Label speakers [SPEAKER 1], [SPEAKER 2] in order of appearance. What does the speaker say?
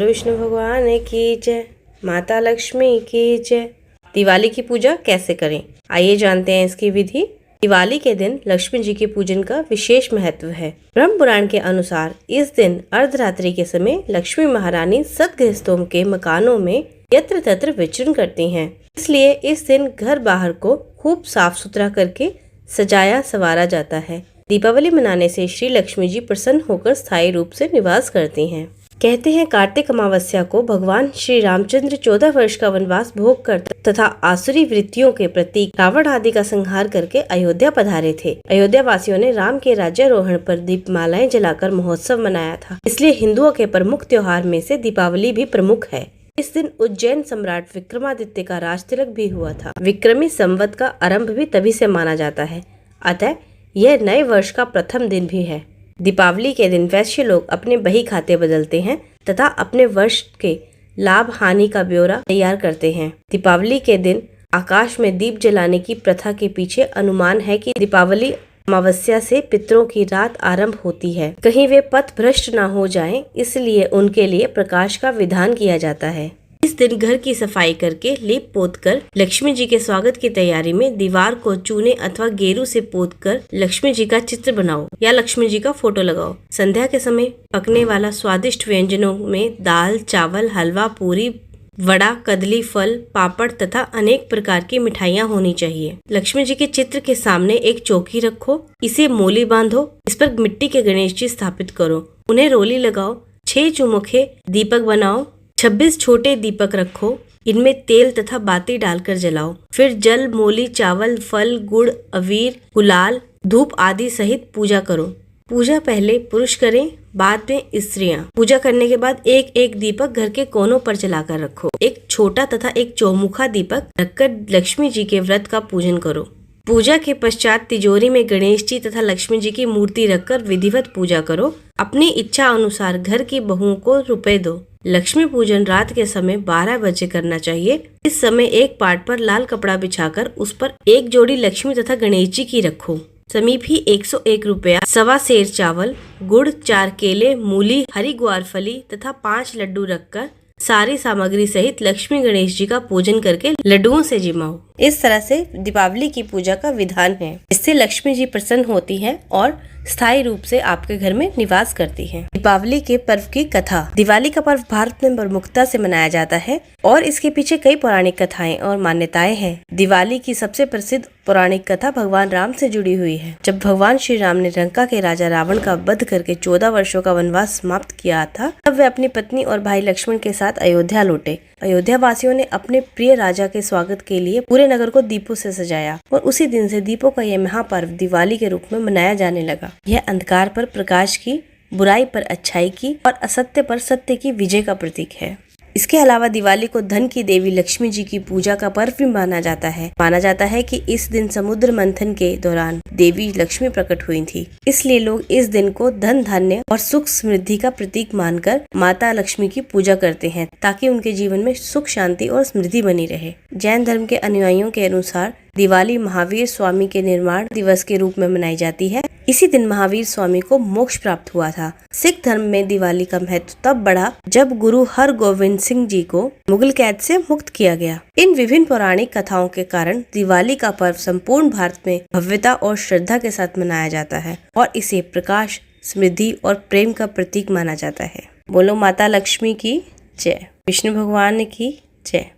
[SPEAKER 1] विष्णु भगवान की जय, माता लक्ष्मी की जय। दिवाली की पूजा कैसे करें, आइए जानते हैं इसकी विधि। दिवाली के दिन लक्ष्मी जी के पूजन का विशेष महत्व है। ब्रह्म पुराण के अनुसार इस दिन अर्धरात्रि के समय लक्ष्मी महारानी सतगृहस्थों के मकानों में यत्र तत्र विचरण करती हैं। इसलिए इस दिन घर बाहर को खूब साफ सुथरा करके सजाया संवारा जाता है। दीपावली मनाने से श्री लक्ष्मी जी प्रसन्न होकर स्थायी रूप से निवास करती हैं। कहते हैं कार्तिक अमावस्या को भगवान श्री रामचंद्र 14 वर्ष का वनवास भोग कर तथा आसुरी वृत्तियों के प्रतीक रावण आदि का संहार करके अयोध्या पधारे थे। अयोध्या वासियों ने राम के राज्यारोहण पर दीपमालाएं जलाकर महोत्सव मनाया था। इसलिए हिंदुओं के प्रमुख त्योहार में से दीपावली भी प्रमुख है। इस दिन उज्जैन सम्राट विक्रमादित्य का राज तिलक भी हुआ था। विक्रमी संवत का आरंभ भी तभी से माना जाता है, अतः यह नए वर्ष का प्रथम दिन भी है। दीपावली के दिन वैश्य लोग अपने बही खाते बदलते हैं तथा अपने वर्ष के लाभ हानि का ब्यौरा तैयार करते हैं। दीपावली के दिन आकाश में दीप जलाने की प्रथा के पीछे अनुमान है कि दीपावली अमावस्या से पितरों की रात आरंभ होती है। कहीं वे पथ भ्रष्ट न हो जाएं, इसलिए उनके लिए प्रकाश का विधान किया जाता है। इस दिन घर की सफाई करके लीप पोत कर लक्ष्मी जी के स्वागत की तैयारी में दीवार को चूने अथवा गेरू से पोत कर लक्ष्मी जी का चित्र बनाओ या लक्ष्मी जी का फोटो लगाओ। संध्या के समय पकने वाला स्वादिष्ट व्यंजनों में दाल, चावल, हलवा, पूरी, वड़ा, कदली, फल, पापड़ तथा अनेक प्रकार की मिठाइयाँ होनी चाहिए। लक्ष्मी जी के चित्र के सामने एक चौकी रखो, इसे मोली बांधो, इस पर मिट्टी के गणेश जी स्थापित करो, उन्हें रोली लगाओ, 6 चौमुखे दीपक बनाओ, 26 छोटे दीपक रखो, इनमें तेल तथा बाती डालकर जलाओ। फिर जल, मोली, चावल, फल, गुड़, अबीर, गुलाल, धूप आदि सहित पूजा करो। पूजा पहले पुरुष करें, बाद में स्त्रियां। पूजा करने के बाद एक एक दीपक घर के कोनों पर जलाकर रखो। एक छोटा तथा एक चौमुखा दीपक रखकर लक्ष्मी जी के व्रत का पूजन करो। पूजा के पश्चात तिजोरी में गणेश जी तथा लक्ष्मी जी की मूर्ति रखकर विधिवत पूजा करो। अपनी इच्छा अनुसार घर की बहुओं को रुपए दो। लक्ष्मी पूजन रात के समय 12 बजे करना चाहिए। इस समय एक पाट पर लाल कपड़ा बिछाकर उस पर एक जोड़ी लक्ष्मी तथा गणेश जी की रखो। समीप ही 101 रुपया, 1.25 सेर चावल, गुड़, 4 केले, मूली, हरी ग्वारफली तथा 5 लड्डू रखकर सारी सामग्री सहित लक्ष्मी गणेश जी का पूजन करके लड्डुओं से जिमाओ। इस तरह से दीपावली की पूजा का विधान है। इससे लक्ष्मी जी प्रसन्न होती हैं और स्थायी रूप से आपके घर में निवास करती हैं। दीपावली के पर्व की कथा। दिवाली का पर्व भारत में प्रमुखता से मनाया जाता है और इसके पीछे कई पौराणिक कथाएं और मान्यताएं हैं। दिवाली की सबसे प्रसिद्ध पौराणिक कथा भगवान राम से जुड़ी हुई है। जब भगवान श्री राम ने लंका के राजा रावण का वध करके 14 वर्षों का वनवास समाप्त किया था, तब वे अपनी पत्नी और भाई लक्ष्मण के साथ अयोध्या लौटे। अयोध्या वासियों ने अपने प्रिय राजा के स्वागत के लिए पूरे नगर को दीपों से सजाया और उसी दिन से दीपों का यह महापर्व दिवाली के रूप में मनाया जाने लगा। यह अंधकार पर प्रकाश की, बुराई पर अच्छाई की और असत्य पर सत्य की विजय का प्रतीक है। इसके अलावा दिवाली को धन की देवी लक्ष्मी जी की पूजा का पर्व भी माना जाता है। माना जाता है कि इस दिन समुद्र मंथन के दौरान देवी लक्ष्मी प्रकट हुई थी, इसलिए लोग इस दिन को धन, धान्य और सुख समृद्धि का प्रतीक मानकर माता लक्ष्मी की पूजा करते हैं ताकि उनके जीवन में सुख, शांति और समृद्धि बनी रहे। जैन धर्म के अनुयायियों के अनुसार दिवाली महावीर स्वामी के निर्माण दिवस के रूप में मनाई जाती है। इसी दिन महावीर स्वामी को मोक्ष प्राप्त हुआ था। सिख धर्म में दिवाली का महत्व तब बढ़ा जब गुरु हरगोविंद सिंह जी को मुगल कैद से मुक्त किया गया। इन विभिन्न पौराणिक कथाओं के कारण दिवाली का पर्व संपूर्ण भारत में भव्यता और श्रद्धा के साथ मनाया जाता है और इसे प्रकाश, समृद्धि और प्रेम का प्रतीक माना जाता है। बोलो माता लक्ष्मी की जय, विष्णु भगवान की जय।